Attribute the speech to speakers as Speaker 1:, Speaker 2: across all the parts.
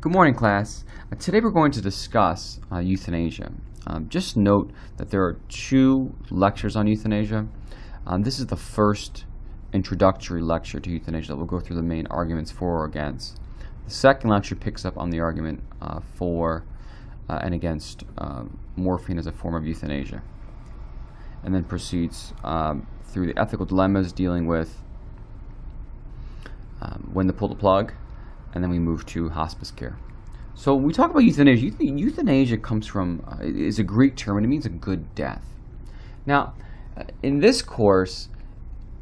Speaker 1: Good morning, class. Today we're going to discuss euthanasia. Just note that there are 2 lectures on euthanasia. This is the first introductory lecture to euthanasia that will go through the main arguments for or against. The second lecture picks up on the argument for and against morphine as a form of euthanasia, and then proceeds through the ethical dilemmas dealing with when to pull the plug, and then we move to hospice care. So when we talk about euthanasia, euthanasia comes from, is a Greek term, and it means a good death. Now, in this course,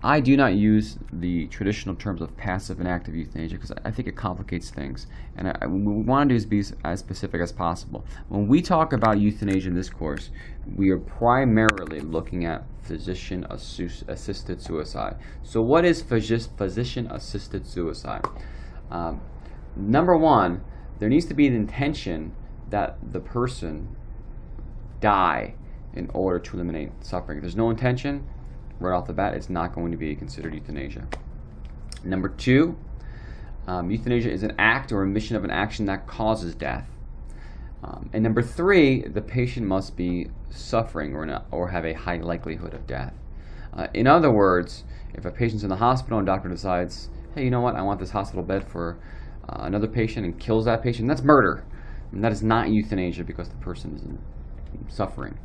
Speaker 1: I do not use the traditional terms of passive and active euthanasia because I think it complicates things. And what we want to do is be as specific as possible. When we talk about euthanasia in this course, we are primarily looking at physician-assisted suicide. So what is physician-assisted suicide? Number one, there needs to be an intention that the person die in order to eliminate suffering. If there's no intention, right off the bat, it's not going to be considered euthanasia. Number 2, euthanasia is an act or omission of an action that causes death. And number 3, the patient must be suffering or have a high likelihood of death. In other words, if a patient's in the hospital and a doctor decides, hey, you know what, I want this hospital bed for another patient, and kills that patient, that's murder. And that is not euthanasia because the person is suffering.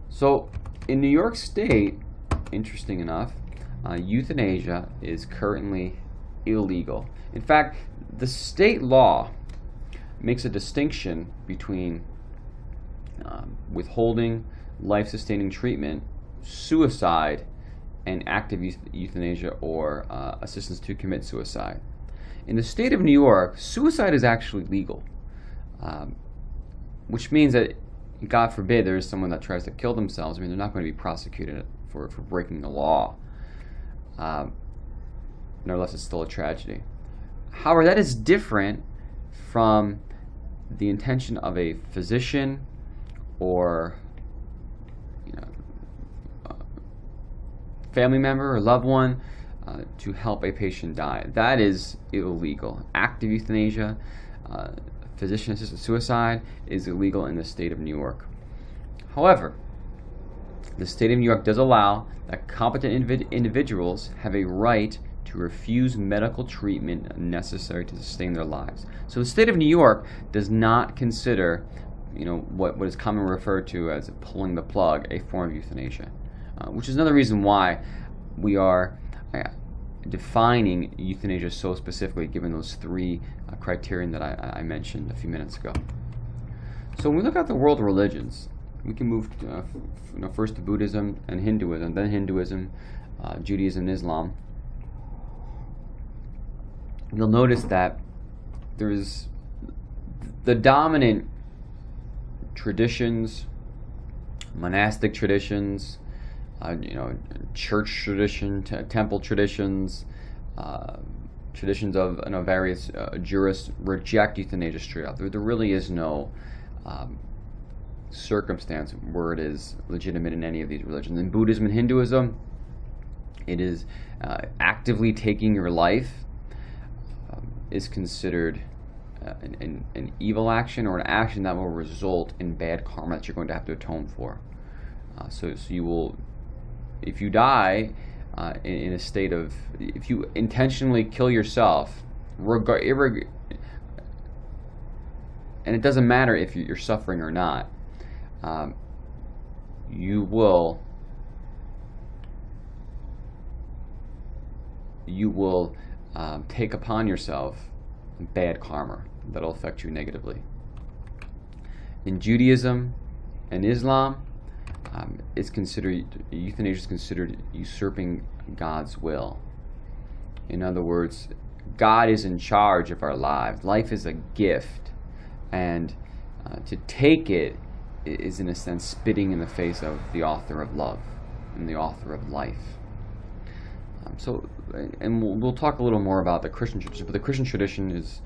Speaker 1: So in New York State, interesting enough, euthanasia is currently illegal. In fact, the state law makes a distinction between withholding life-sustaining treatment, suicide, and active euthanasia or assistance to commit suicide. In the state of New York, suicide is actually legal, which means that, God forbid, there is someone that tries to kill themselves. I mean, they're not going to be prosecuted for breaking the law. Nevertheless, it's still a tragedy. However, that is different from the intention of a physician or family member or loved one to help a patient die. That is illegal. Active euthanasia, physician-assisted suicide is illegal in the state of New York. However, the state of New York does allow that competent individuals have a right to refuse medical treatment necessary to sustain their lives. So the state of New York does not consider, what is commonly referred to as pulling the plug a form of euthanasia, which is another reason why we are defining euthanasia so specifically, given those 3 criterion that I mentioned a few minutes ago. So when we look at the world religions, we can move first to Buddhism and Hinduism, then Hinduism, Judaism, and Islam. You'll notice that there's the dominant traditions, monastic traditions, church tradition, temple traditions, traditions of various jurists reject euthanasia straight up. There really is no circumstance where it is legitimate in any of these religions. In Buddhism and Hinduism, it is actively taking your life is considered an evil action or an action that will result in bad karma that you're going to have to atone for. So you will, if you die in a state of, if you intentionally kill yourself, and it doesn't matter if you're suffering or not, you will take upon yourself bad karma that will affect you negatively. In Judaism and Islam, euthanasia is considered usurping God's will. In other words, God is in charge of our lives. Life is a gift, and to take it is, in a sense, spitting in the face of the author of love and the author of life. And we'll talk a little more about the Christian tradition, but the Christian tradition is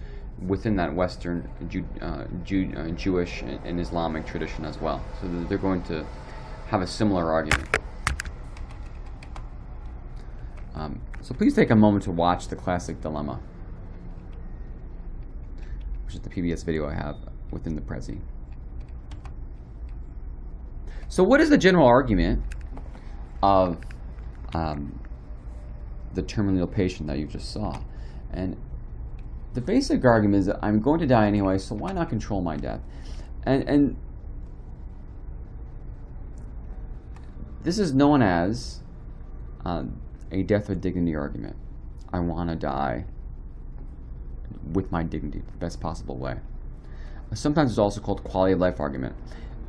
Speaker 1: within that Western Jewish and Islamic tradition as well. So they're going to have a similar argument. So please take a moment to watch the classic dilemma. which is the PBS video I have within the Prezi. So what is the general argument of the terminal patient that you just saw? And the basic argument is that I'm going to die anyway, so why not control my death? And this is known as a death with dignity argument. I want to die with my dignity, the best possible way. Sometimes it's also called quality of life argument.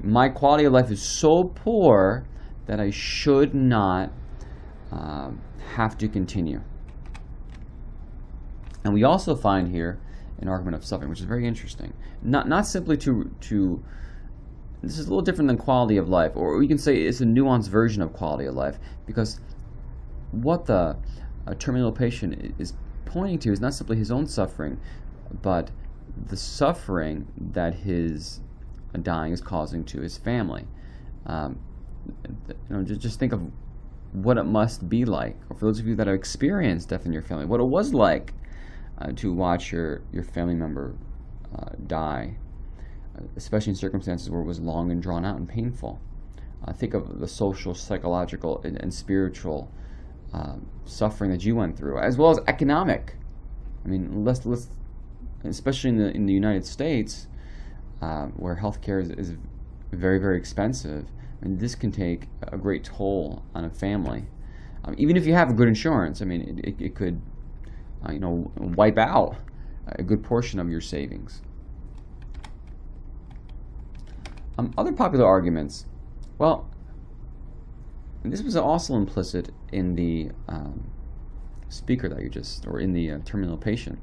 Speaker 1: My quality of life is so poor that I should not have to continue. And we also find here an argument of suffering, which is very interesting. Not simply to this is a little different than quality of life, or we can say it's a nuanced version of quality of life, because what the terminal patient is pointing to is not simply his own suffering, but the suffering that his dying is causing to his family. Just think of what it must be like, or for those of you that have experienced death in your family, what it was like to watch your family member die, especially in circumstances where it was long and drawn out and painful. Think of the social, psychological, and spiritual suffering that you went through, as well as economic. I mean, let's especially in the United States, where healthcare is very, very expensive. I mean, this can take a great toll on a family. Even if you have good insurance, I mean, it could, wipe out a good portion of your savings. Other popular arguments. Well, this was also implicit in the speaker that or in the terminal patient.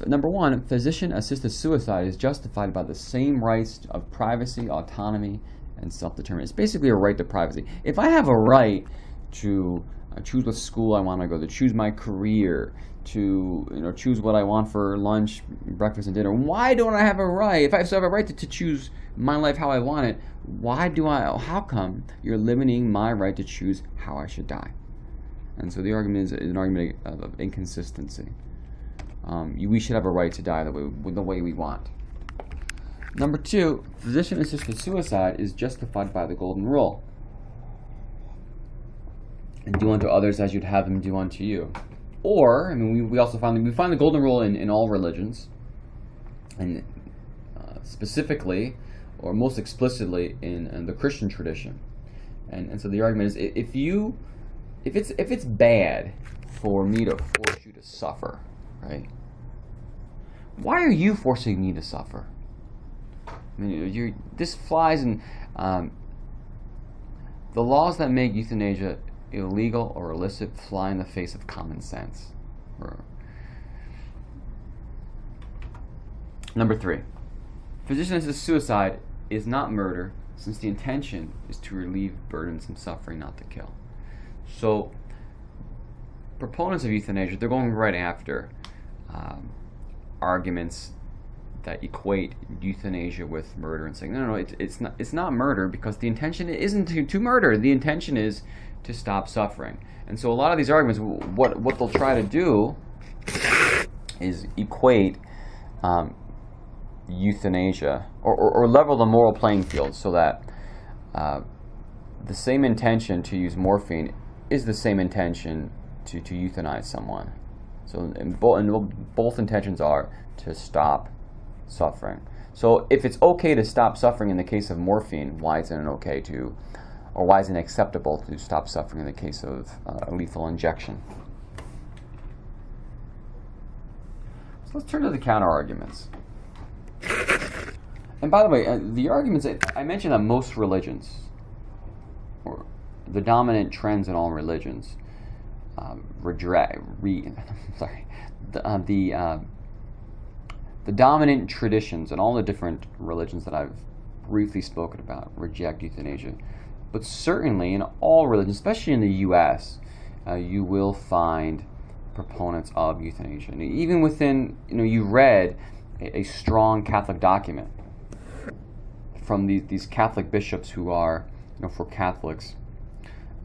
Speaker 1: Number one, physician-assisted suicide is justified by the same rights of privacy, autonomy, and self-determination. It's basically a right to privacy. If I have a right to choose what school I want to go to, choose my career, to choose what I want for lunch, breakfast, and dinner, why don't I have a right? If I have a right to choose my life how I want it, how come you're limiting my right to choose how I should die? And so the argument is an argument of inconsistency. We should have a right to die the way we want. Number two, physician-assisted suicide is justified by the golden rule. And do unto others as you'd have them do unto you. Or, I mean, we also find the golden rule in all religions, and specifically, or most explicitly, in the Christian tradition. And so the argument is, if it's bad for me to force you to suffer, right? Why are you forcing me to suffer? I mean, this flies in the laws that make euthanasia illegal or illicit fly in the face of common sense. Number three, physician-assisted suicide is not murder, since the intention is to relieve burdensome suffering, not to kill. So, proponents of euthanasia, they're going right after arguments that equate euthanasia with murder and saying, no, it's not murder, because the intention isn't to murder. The intention is to stop suffering. And so a lot of these arguments, what they'll try to do is equate euthanasia or level the moral playing field, so that the same intention to use morphine is the same intention to euthanize someone. So both intentions are to stop suffering. So if it's okay to stop suffering in the case of morphine, why isn't it acceptable to stop suffering in the case of a lethal injection? So let's turn to the counter arguments. And by the way, the arguments, I mentioned that most religions, or the dominant trends in all religions, the dominant traditions in all the different religions that I've briefly spoken about reject euthanasia. But certainly in all religions, especially in the U.S., you will find proponents of euthanasia. And even within, you read a strong Catholic document from these Catholic bishops who are, for Catholics,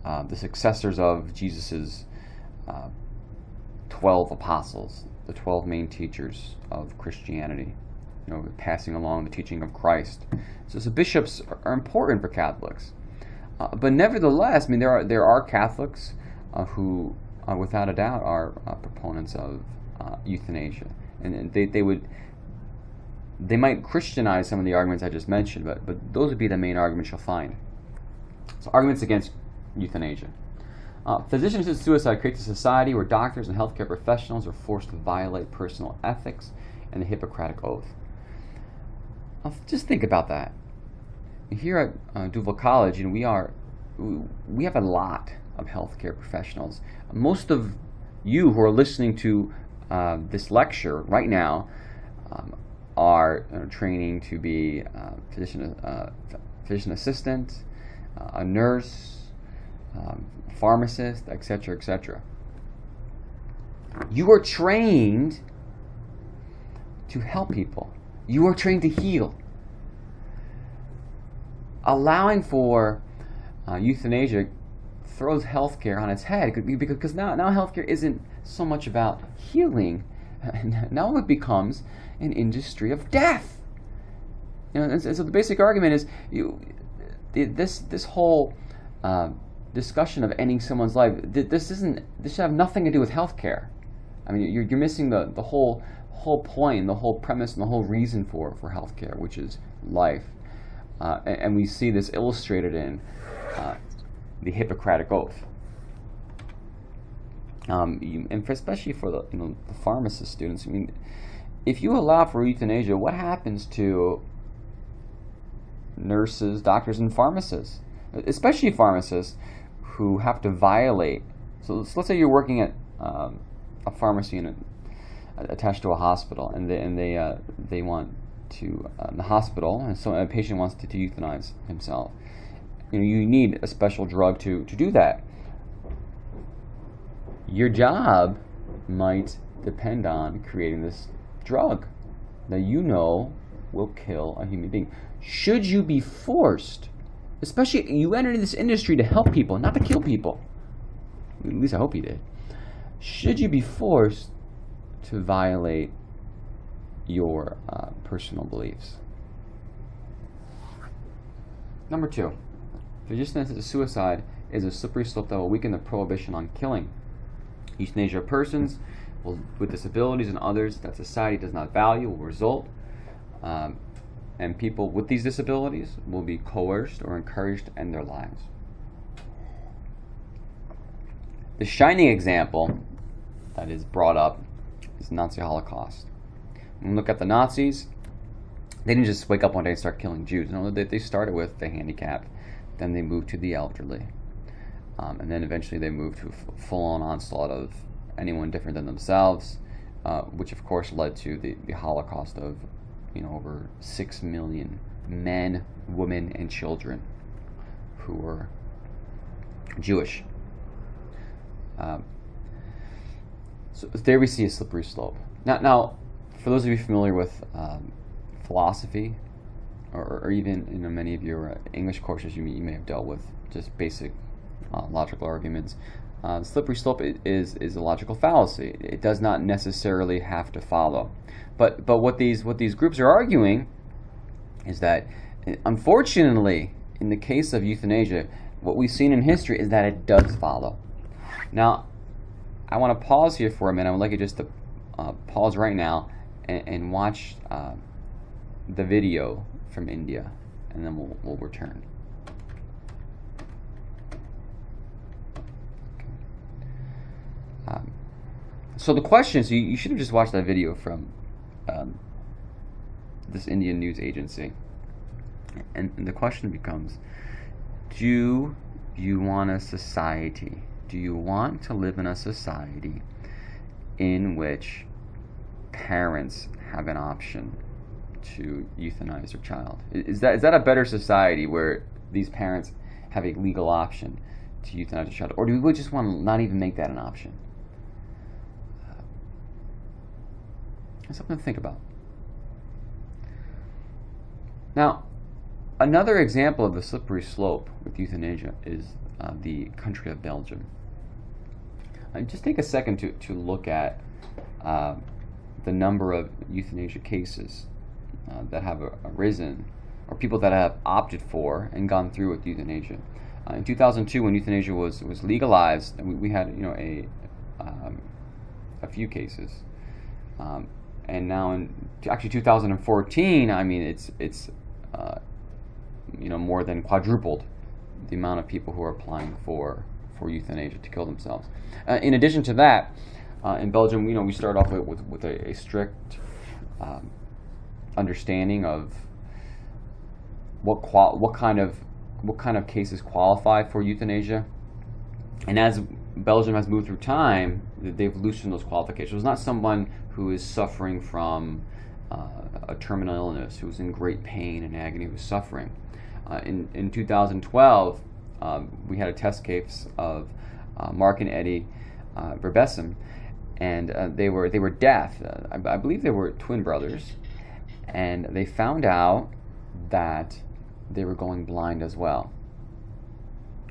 Speaker 1: the successors of Jesus's 12 apostles, the 12 main teachers of Christianity, passing along the teaching of Christ. So bishops are important for Catholics. But nevertheless, I mean, there are Catholics who, without a doubt, are proponents of euthanasia, and they might Christianize some of the arguments I just mentioned, but those would be the main arguments you'll find. So arguments against euthanasia. Physician-assisted suicide creates a society where doctors and healthcare professionals are forced to violate personal ethics and the Hippocratic Oath. Just think about that. Here at Duval College, we have a lot of healthcare professionals. Most of you who are listening to this lecture right now are training to be physician assistant, a nurse, pharmacist, etc., etc. You are trained to help people. You are trained to heal. Allowing for euthanasia throws healthcare on its head, because now healthcare isn't so much about healing. Now it becomes an industry of death. And so the basic argument is this whole discussion of ending someone's life. This should have nothing to do with healthcare. I mean, you're missing the whole point, the whole premise, and the whole reason for healthcare, which is life. And we see this illustrated in the Hippocratic Oath. And especially for the pharmacist students, I mean, if you allow for euthanasia, what happens to nurses, doctors, and pharmacists? Especially pharmacists who have to violate. So let's say you're working at a pharmacy attached to a hospital, and they want to in the hospital, and so a patient wants to euthanize himself. You need a special drug to do that. Your job might depend on creating this drug that will kill a human being. Should you be forced, especially you enter into this industry to help people, not to kill people, at least I hope you did, should you be forced to violate your personal beliefs? Number 2, physician-assisted suicide is a slippery slope that will weaken the prohibition on killing. Euthanasia of persons with disabilities and others that society does not value will result, and people with these disabilities will be coerced or encouraged to end their lives. The shining example that is brought up is the Nazi Holocaust. When we look at the Nazis, they didn't just wake up one day and start killing Jews. No, they started with the handicapped, then they moved to the elderly. And then eventually they moved to a full-on onslaught of anyone different than themselves, which of course led to the Holocaust of over 6 million men, women, and children who were Jewish. So there we see a slippery slope. Now, for those of you familiar with philosophy, or even many of your English courses, you may have dealt with just basic logical arguments. Slippery slope is a logical fallacy. It does not necessarily have to follow. But what these groups are arguing is that, unfortunately, in the case of euthanasia, what we've seen in history is that it does follow. Now, I want to pause here for a minute. I would like you just to pause right now and watch the video from India, and then we'll return. So the question is, you should have just watched that video from this Indian news agency. And the question becomes, do you want a society? Do you want to live in a society in which parents have an option to euthanize their child? Is that a better society where these parents have a legal option to euthanize their child? Or do we just want to not even make that an option? That's something to think about. Now, another example of the slippery slope with euthanasia is the country of Belgium. Just take a second to look at the number of euthanasia cases that have arisen, or people that have opted for and gone through with euthanasia. In 2002, when euthanasia was legalized, we had a few cases, and now in actually 2014, I mean it's more than quadrupled the amount of people who are applying for euthanasia to kill themselves. In addition to that, in Belgium, we started off with a strict understanding of what kind of cases qualify for euthanasia, and as Belgium has moved through time, they've loosened those qualifications. It's not someone who is suffering from a terminal illness, who's in great pain and agony, who's suffering. In 2012, we had a test case of Mark and Eddie Verbessem, and they were deaf. I believe they were twin brothers, and they found out that they were going blind as well.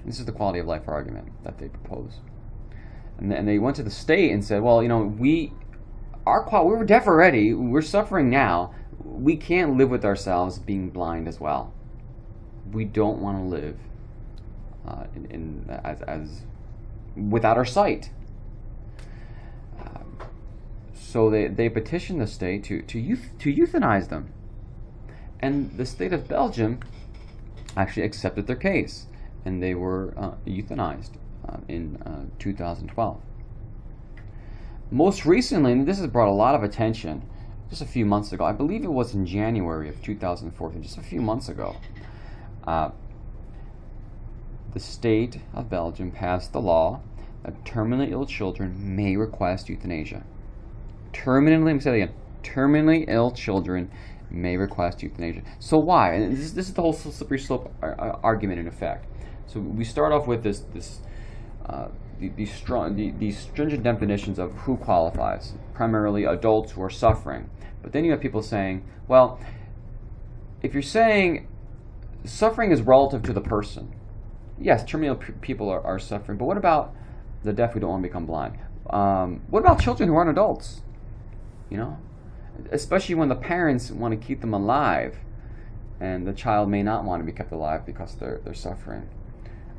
Speaker 1: This is the quality of life argument that they propose. And they went to the state and said, well, we were deaf already, we're suffering now, we can't live with ourselves being blind as well. We don't want to live as without our sight. So they petitioned the state to euthanize them. And the state of Belgium actually accepted their case, and they were euthanized in 2012. Most recently, and this has brought a lot of attention, just a few months ago, I believe it was in January of 2014, just a few months ago, the state of Belgium passed the law that terminally ill children may request euthanasia. Let me say that again, terminally ill children may request euthanasia. So why? And this is the whole slippery slope argument in effect. So we start off with these stringent definitions of who qualifies, primarily adults who are suffering. But then you have people saying, well, if you're saying suffering is relative to the person, yes, terminal people are suffering, but what about the deaf who don't want to become blind? What about children who aren't adults? Especially when the parents want to keep them alive, and the child may not want to be kept alive because they're suffering.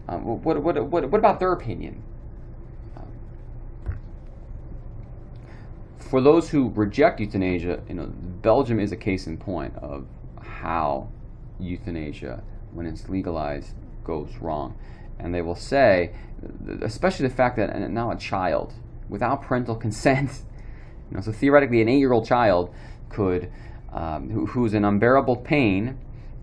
Speaker 1: What about their opinion? For those who reject euthanasia, Belgium is a case in point of how euthanasia, when it's legalized, goes wrong. And they will say, especially the fact that now a child, without parental consent, so theoretically an 8-year-old child could, who's in unbearable pain,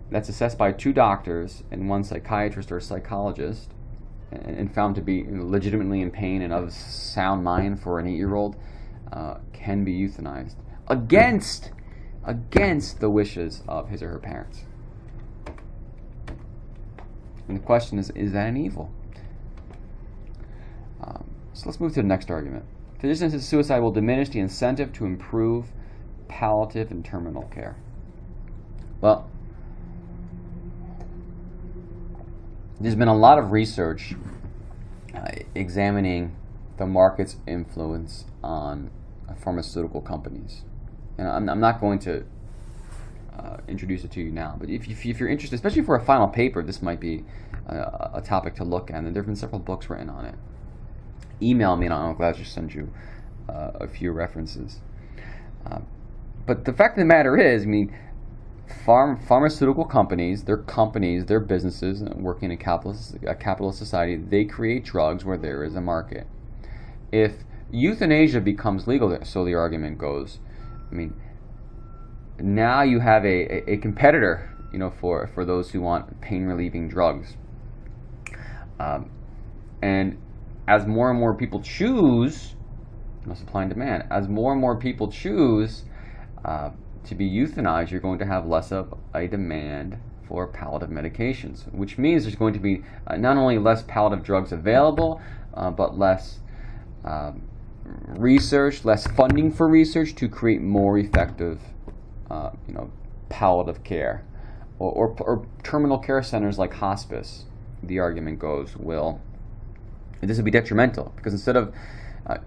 Speaker 1: that's assessed by 2 doctors and 1 psychiatrist or psychologist, and found to be legitimately in pain and of sound mind for an 8-year-old, can be euthanized against the wishes of his or her parents. And the question is that an evil? So let's move to the next argument. Physicians' suicide will diminish the incentive to improve palliative and terminal care. Well, there's been a lot of research examining the market's influence on pharmaceutical companies. And I'm not going to introduce it to you now, but if you're interested, especially for a final paper, this might be a topic to look at, and there have been several books written on it. Email me and I'll gladly send you a few references. But the fact of the matter is, pharmaceutical companies, their businesses, working in a capitalist society, they create drugs where there is a market. If euthanasia becomes legal, so the argument goes, now you have a competitor, for those who want pain-relieving drugs. And as more and more people choose, supply and demand, as more and more people choose to be euthanized, you're going to have less of a demand for palliative medications, which means there's going to be not only less palliative drugs available, but less research, less funding for research to create more effective, palliative care, or terminal care centers like hospice. The argument goes, this would be detrimental, because instead of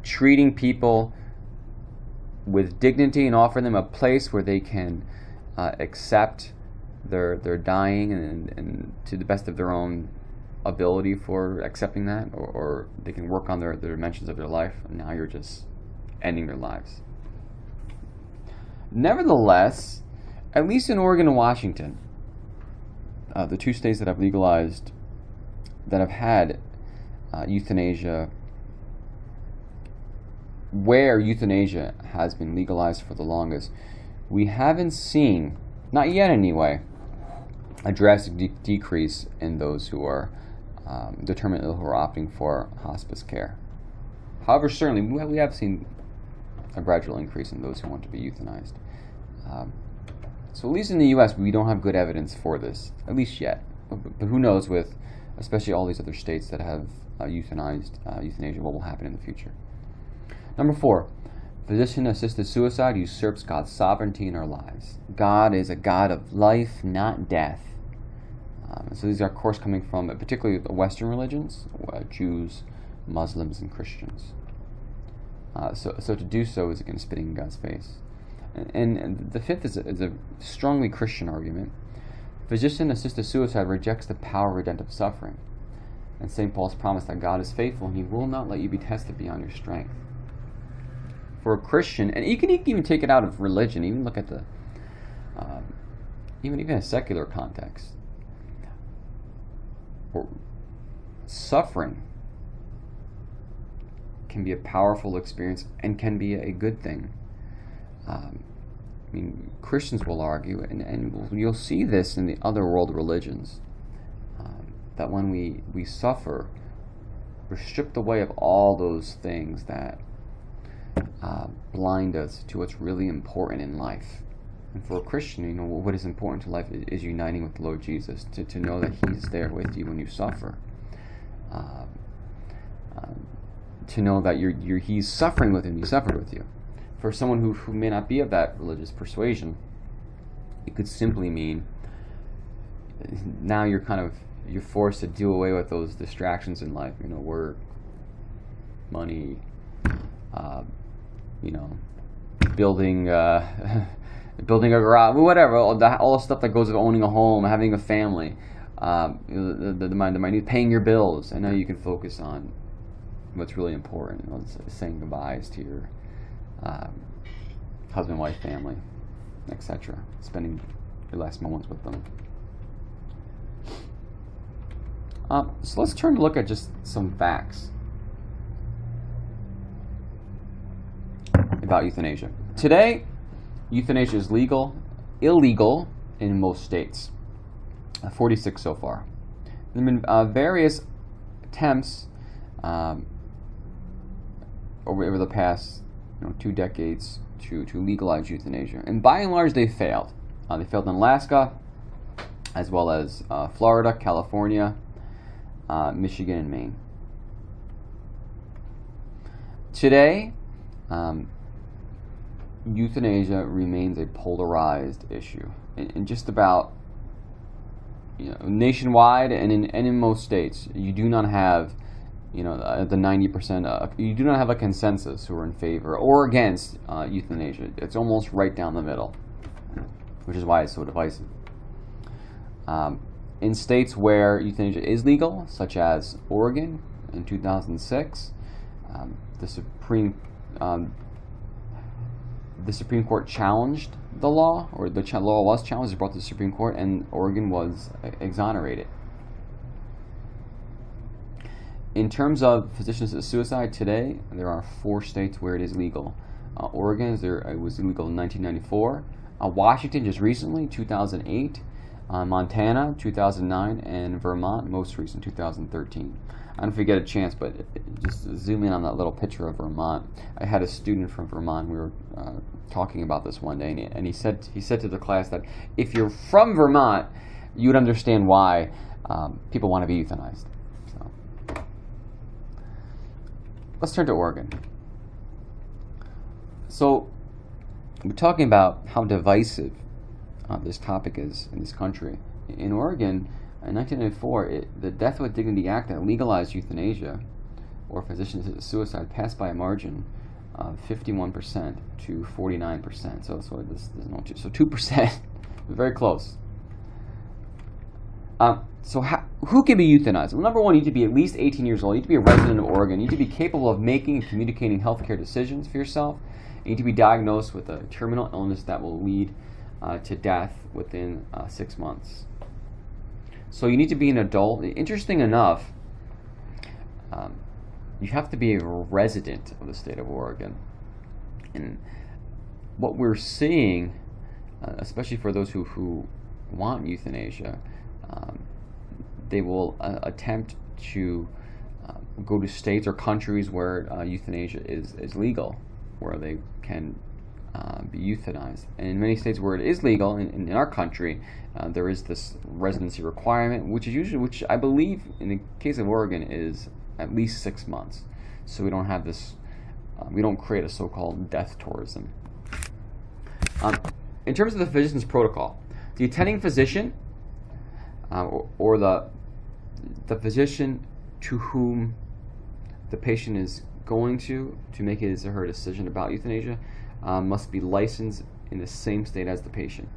Speaker 1: treating people with dignity and offer them a place where they can accept their dying and to the best of their own ability for accepting that, or they can work on their dimensions of their life, and now you're just ending their lives. Nevertheless, at least in Oregon and Washington, the two states that have legalized, that have had euthanasia, where euthanasia has been legalized for the longest, we haven't seen, not yet anyway, a drastic decrease in those who are determined ill, who are opting for hospice care. However, certainly we have seen a gradual increase in those who want to be euthanized. So at least in the U.S., we don't have good evidence for this, at least yet. But who knows with, especially all these other states that have euthanized euthanasia, what will happen in the future. Number 4, physician-assisted suicide usurps God's sovereignty in our lives. God is a God of life, not death. So these are, of course, coming from particularly the Western religions, Jews, Muslims, and Christians. So to do so is again spitting in God's face. And the 5th is a strongly Christian argument. Physician-assisted suicide rejects the power of redemptive suffering. And St. Paul's promise that God is faithful and he will not let you be tested beyond your strength. For a Christian, and you can even take it out of religion, even look at the even a secular context. For suffering can be a powerful experience and can be a good thing. Christians will argue, and you'll see this in the other world religions, that when we suffer, we're stripped away of all those things that blind us to what's really important in life. And for a Christian, what is important to life is uniting with the Lord Jesus, to know that he's there with you when you suffer. To know that he's suffering with you and he suffered with you. For someone who may not be of that religious persuasion, it could simply mean now you're forced to do away with those distractions in life, work, money, building building a garage, whatever, all the stuff that goes with owning a home, having a family, the minute, paying your bills, and now you can focus on what's really important, saying goodbyes to your husband, wife, family, etc. Spending your last moments with them. So let's turn to look at just some facts about euthanasia. Today, euthanasia is illegal in most states. 46 so far. There have been various attempts over the past 2 decades to legalize euthanasia, and by and large they failed. They failed in Alaska, as well as Florida, California, Michigan, and Maine. Today, euthanasia remains a polarized issue in just about nationwide, and in most states. You do not have the 90%. You do not have a consensus who are in favor or against euthanasia. It's almost right down the middle, which is why it's so divisive. In states where euthanasia is legal, such as Oregon in 2006, the Supreme Court challenged the law, or the law was challenged, it brought to the Supreme Court, and Oregon was exonerated. In terms of physician-assisted suicide today, there are 4 states where it is legal. Oregon, it was illegal in 1994. Washington, just recently, 2008. Montana, 2009. And Vermont, most recent, 2013. I don't know if you get a chance, but just zoom in on that little picture of Vermont. I had a student from Vermont. We were talking about this one day, and he said to the class that if you're from Vermont, you would understand why people want to be euthanized. So, let's turn to Oregon. So, we're talking about how divisive this topic is in this country. In Oregon, in 1994, the Death with Dignity Act that legalized euthanasia, or physician-assisted suicide, passed by a margin 51% to 49%. So this is no 2. So 2%, very close. So who can be euthanized? Well, number one, you need to be at least 18 years old. You need to be a resident of Oregon. You need to be capable of making and communicating healthcare decisions for yourself. You need to be diagnosed with a terminal illness that will lead to death within 6 months. So you need to be an adult. Interesting enough, you have to be a resident of the state of Oregon. And what we're seeing, especially for those who want euthanasia, they will attempt to go to states or countries where euthanasia is legal, where they can be euthanized. And in many states where it is legal, in our country, there is this residency requirement, which I believe in the case of Oregon is at least 6 months. So we don't have this, we don't create a so-called death tourism. In terms of the physician's protocol, the attending physician or the physician to whom the patient is going to make his or her decision about euthanasia must be licensed in the same state as the patient.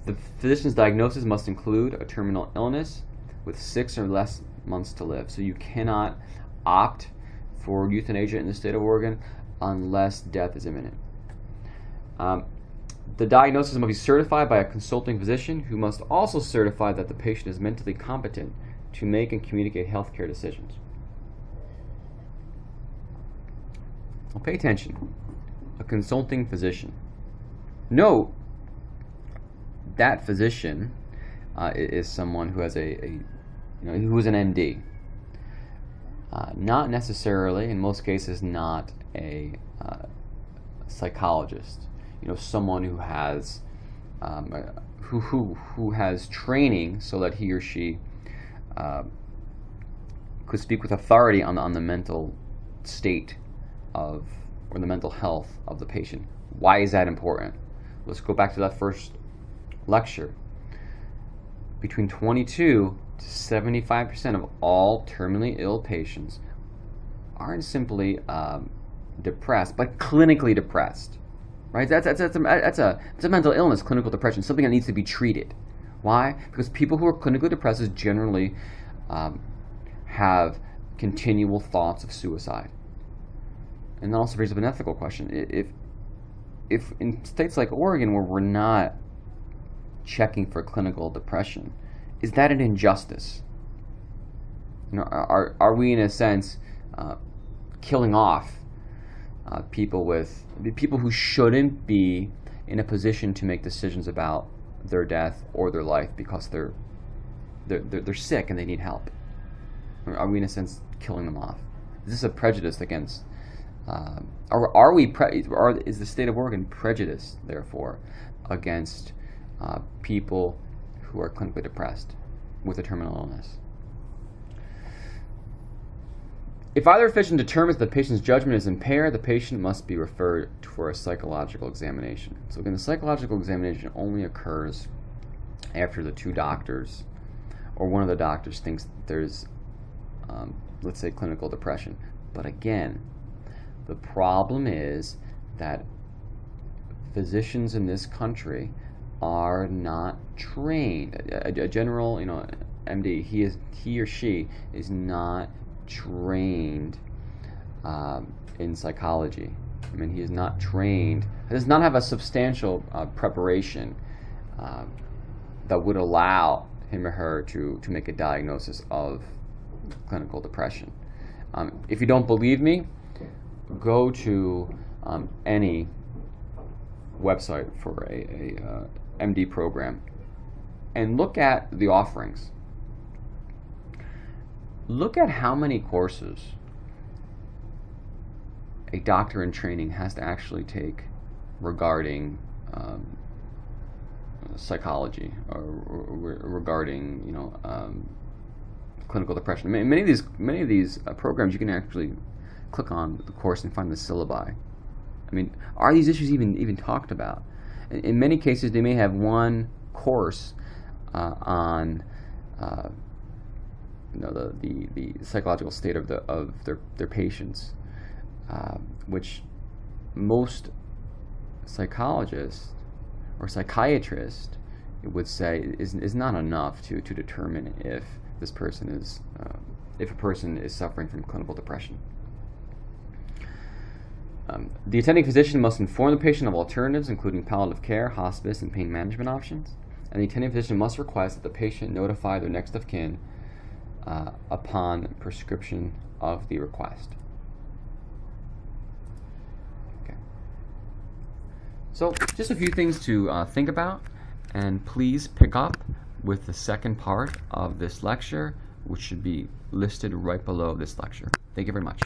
Speaker 1: The physician's diagnosis must include a terminal illness with 6 or less months to live. So you cannot opt for euthanasia in the state of Oregon unless death is imminent. The diagnosis must be certified by a consulting physician who must also certify that the patient is mentally competent to make and communicate healthcare decisions. Well, pay attention. A consulting physician. Note that physician is someone who has who is an MD. Not necessarily, in most cases, not a psychologist. Someone who has who has training so that he or she could speak with authority on the mental state or the mental health of the patient. Why is that important? Let's go back to that first lecture. Between 22 to 75% of all terminally ill patients aren't simply depressed, but clinically depressed. Right? That's a mental illness, clinical depression, something that needs to be treated. Why? Because people who are clinically depressed generally have continual thoughts of suicide. And that also raises up an ethical question. If in states like Oregon, where we're not checking for clinical depression, is that an injustice? Are we in a sense killing off people who shouldn't be in a position to make decisions about their death or their life because they're sick and they need help? Are we in a sense killing them off? Is this a prejudice against? Is the state of Oregon prejudiced, therefore, against people who are clinically depressed with a terminal illness? If either physician determines the patient's judgment is impaired, the patient must be referred for a psychological examination. So again, the psychological examination only occurs after the two doctors or one of the doctors thinks that there's, let's say, clinical depression. But again, the problem is that physicians in this country are not trained. A general, MD, he or she is not trained in psychology. He is not trained. He does not have a substantial preparation that would allow him or her to make a diagnosis of clinical depression. If you don't believe me, go to any website for a MD program and look at the offerings. Look at how many courses a doctor in training has to actually take regarding psychology or regarding clinical depression. Many of these programs you can actually click on the course and find the syllabi. Are these issues even talked about? In many cases, they may have one course on the psychological state of their patients, which most psychologists or psychiatrists would say is not enough to determine if this person is if a person is suffering from clinical depression. The attending physician must inform the patient of alternatives, including palliative care, hospice, and pain management options. And the attending physician must request that the patient notify their next of kin upon prescription of the request. Okay. So, just a few things to think about, and please pick up with the second part of this lecture, which should be listed right below this lecture. Thank you very much.